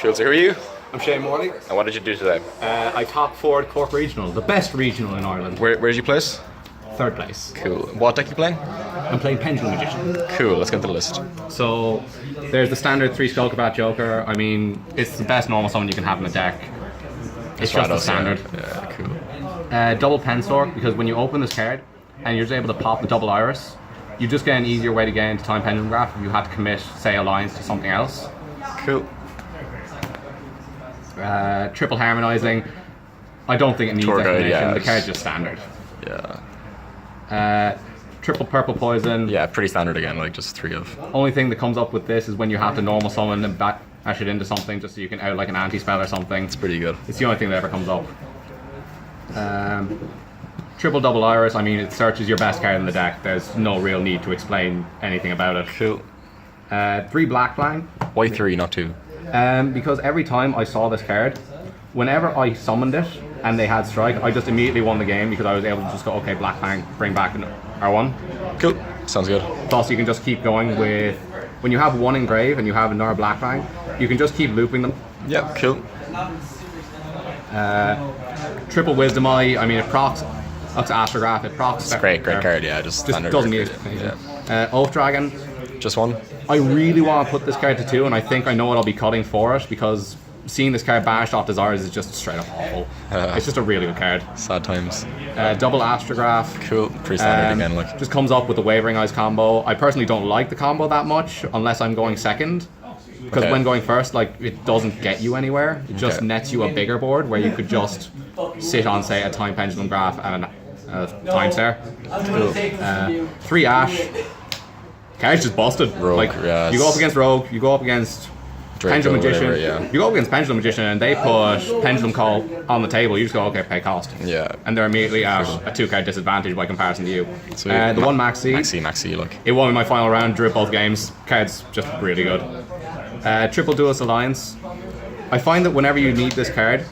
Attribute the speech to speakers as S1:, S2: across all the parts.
S1: Cool. So who are you?
S2: I'm Shane Morley.
S1: And what did you do today?
S2: I top forward Cork Regional, the best regional in Ireland.
S1: Where did you place?
S2: Third place.
S1: Cool. What deck are you playing?
S2: I'm playing Pendulum Magician.
S1: Cool. Let's get into the list.
S2: So there's the standard 3 Skull Bat Joker. I mean, it's the best normal summon you can have in a deck. It's just the standard.
S1: Yeah, cool.
S2: Double Penstork, because when you open this card and you're just able to pop the double Iris, you just get an easier way to get into Time Pendulum Graph if you had to commit, say, Alliance to something else.
S1: Cool.
S2: Triple Harmonizing. I don't think it needs explanation.
S1: Yeah,
S2: the card's just standard.
S1: Yeah.
S2: Triple Purple Poison.
S1: Yeah, pretty standard again, like just 3 of.
S2: Only thing that comes up with this is when you have to normal summon and bash it into something just so you can out like an anti-spell or something.
S1: It's pretty good.
S2: It's the only thing that ever comes up. Triple Double Iris, I mean, it searches your best card in the deck. There's no real need to explain anything about it.
S1: Cool.
S2: 3 Black Blank.
S1: Why 3, not 2?
S2: Because every time I saw this card, whenever I summoned it and they had Strike, I just immediately won the game because I was able to just go, okay, Black Blank, bring back an R1.
S1: Cool. Sounds good.
S2: Plus, you can just keep going with, when you have 1 Engrave and you have another Black Blank, you can just keep looping them.
S1: Yeah, cool.
S2: Triple Wisdom Eye, I mean, it procs up to Astrograph, it procs.
S1: It's a great card, yeah. Just standard.
S2: Doesn't need
S1: explanation.
S2: Yeah. Oath Dragon.
S1: Just 1?
S2: I really want to put this card to 2, and I think I know what I'll be cutting for it, because seeing this card banished off Desires is just straight up awful. It's just a really good card.
S1: Sad times.
S2: Double Astrograph.
S1: Cool. Pretty standard again. Like.
S2: Just comes up with the Wavering Eyes combo. I personally don't like the combo that much, unless I'm going second. Because when going first, like, it doesn't get you anywhere. It just nets you a bigger board where you could just sit on, say, a Time Pendulum Graph and a Time Star.
S1: Cool.
S2: 3 Ash. Card's just busted.
S1: Rogue,
S2: like,
S1: yes.
S2: you go up against Rogue, you go up against Pendulum Magician.
S1: Whatever, yeah.
S2: You go up against Pendulum Magician and they put Pendulum Call on the table. You just go, okay, pay cost.
S1: Yeah.
S2: And they're immediately at a 2-card disadvantage by comparison to you.
S1: Sweet.
S2: The 1 Maxi.
S1: Maxi, like.
S2: It won me my final round, drew both games. Card's just really good. Triple Duelist Alliance. I find that whenever you need this card,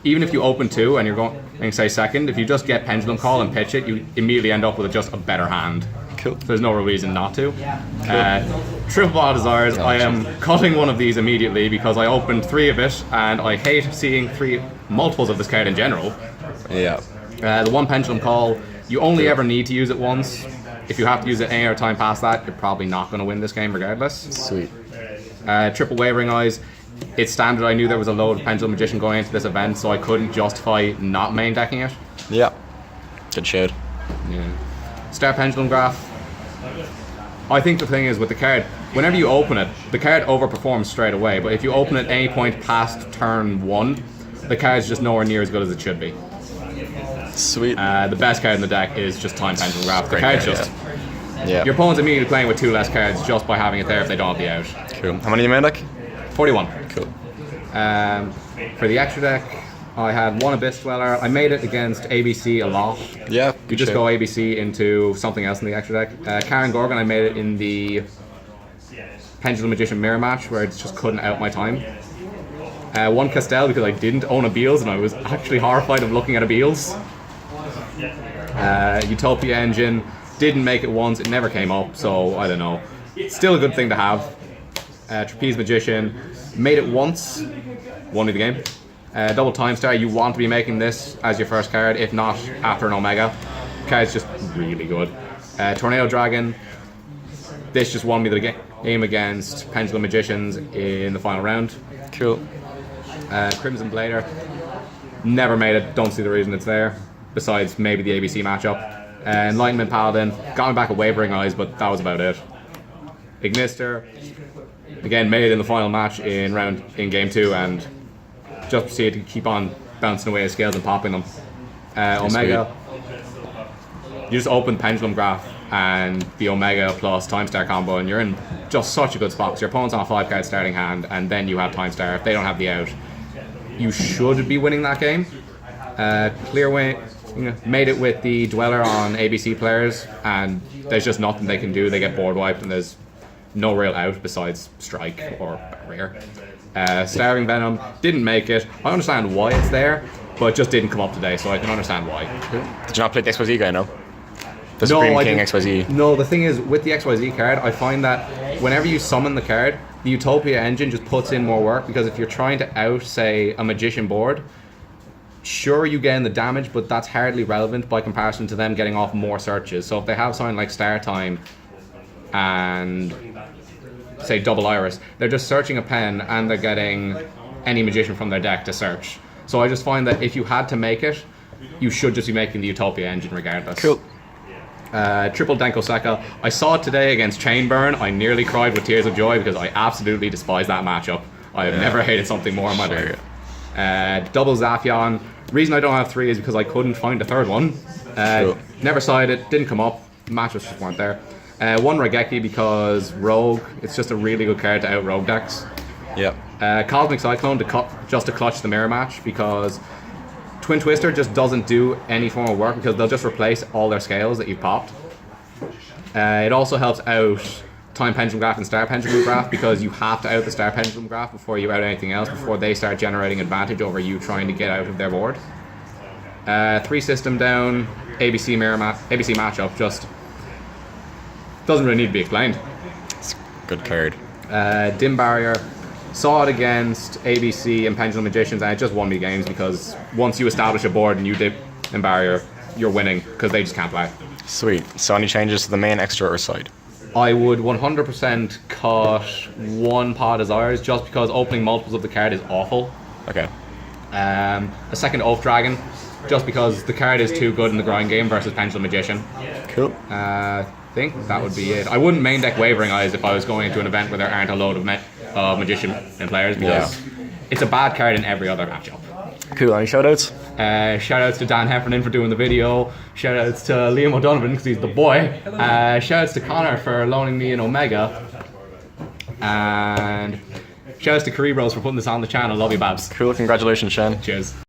S2: even if you open 2 and you're going, say, second, if you just get Pendulum Call and pitch it, you immediately end up with just a better hand.
S1: Cool.
S2: So there's no real reason not to. Triple Ball Desires, I am cutting one of these immediately because I opened 3 of it and I hate seeing multiples of this card in general.
S1: Yeah.
S2: The 1 Pendulum Call, you only ever need to use it once. If you have to use it any other time past that, you're probably not going to win this game regardless.
S1: Sweet.
S2: Triple Wavering Eyes, it's standard. I knew there was a load of Pendulum Magician going into this event, so I couldn't justify not main decking it.
S1: Yeah. Good shout.
S2: Yeah. Star Pendulum Graph. I think the thing is with the card, whenever you open it, the card overperforms straight away, but if you open it at any point past turn 1, the card's just nowhere near as good as it should be.
S1: Sweet.
S2: The best card in the deck is just Time Pendulum Graph. The card's just...
S1: Yeah.
S2: Your opponent's immediately playing with 2 less cards just by having it there if they don't have the out.
S1: Cool. How many in your main deck?
S2: 41.
S1: Cool.
S2: For the extra deck, I had 1 Abyss Dweller. I made it against ABC a lot.
S1: Yeah.
S2: You just go ABC into something else in the extra deck. Karen Gorgon, I made it in the Pendulum Magician Mirror match where it just couldn't out my time. 1 Castell because I didn't own a Beals and I was actually horrified of looking at a Beals. Utopia Engine, didn't make it once, it never came up, so I don't know. Still a good thing to have. Trapeze Magician, made it once, won me the game. Double Time Star, you want to be making this as your first card, if not after an Omega. Card's just really good. Tornado Dragon, this just won me the game against Pendulum Magicians in the final round.
S1: Cool.
S2: Crimson Blader, never made it, don't see the reason it's there, besides maybe the ABC matchup. Enlightenment Paladin, got me back at Wavering Eyes, but that was about it. Ignister, again made it in the final match in game 2 and just proceeded to keep on bouncing away his scales and popping them. Omega, you just open Pendulum Graph and the Omega plus Time Star combo and you're in just such a good spot because your opponent's on a 5-card starting hand and then you have Time Star. If they don't have the out, you should be winning that game. Clearway made it with the Dweller on ABC players and there's just nothing they can do. They get board wiped and there's no real out besides Strike or Rare. Starving Venom, didn't make it. I understand why it's there, but it just didn't come up today, so I can understand why.
S1: Did you not play the XYZ guy, no? The Supreme King XYZ.
S2: No, the thing is, with the XYZ card, I find that whenever you summon the card, the Utopia engine just puts in more work, because if you're trying to out, say, a Magician board, sure, you gain the damage, but that's hardly relevant by comparison to them getting off more searches. So if they have something like Star Time and, say, Double Iris, they're just searching a pen and they're getting any Magician from their deck to search. So I just find that if you had to make it, you should just be making the Utopia engine regardless.
S1: Cool.
S2: Triple Denko Seka. I saw it today against Chainburn. I nearly cried with tears of joy because I absolutely despise that matchup. I have never hated something more in my life. Double Zafion. Reason I don't have 3 is because I couldn't find a third one.
S1: Cool.
S2: Never tried it, didn't come up. Matches just weren't there. 1 Regeki because Rogue. It's just a really good card to out Rogue decks.
S1: Yep.
S2: Cosmic Cyclone just to clutch the mirror match, because Twin Twister just doesn't do any form of work because they'll just replace all their scales that you've popped. It also helps out Time Pendulum Graph and Star Pendulum Graph, because you have to out the Star Pendulum Graph before you out anything else, before they start generating advantage over you trying to get out of their board. 3 system down, ABC matchup just doesn't really need to be explained.
S1: It's a good card.
S2: Dim Barrier. Saw it against ABC and Pendulum Magicians, and it just won me games, because once you establish a board and you dip in Barrier, you're winning, because they just can't play.
S1: Sweet. So any changes to the main, extra, or side?
S2: I would 100% cut 1 Pod Desires, just because opening multiples of the card is awful.
S1: Okay.
S2: A second Oath Dragon, just because the card is too good in the grind game versus Pendulum Magician.
S1: Cool.
S2: I think that would be it. I wouldn't main deck Wavering Eyes if I was going into an event where there aren't a load of Magician and players, because it's a bad card in every other matchup.
S1: Cool. Any shoutouts?
S2: Shoutouts to Dan Heffernan for doing the video. Shoutouts to Liam O'Donovan because he's the boy. Shoutouts to Connor for loaning me an Omega. And shoutouts to Caribros for putting this on the channel. Love you, Babs.
S1: Cool. Congratulations, Shen.
S2: Cheers.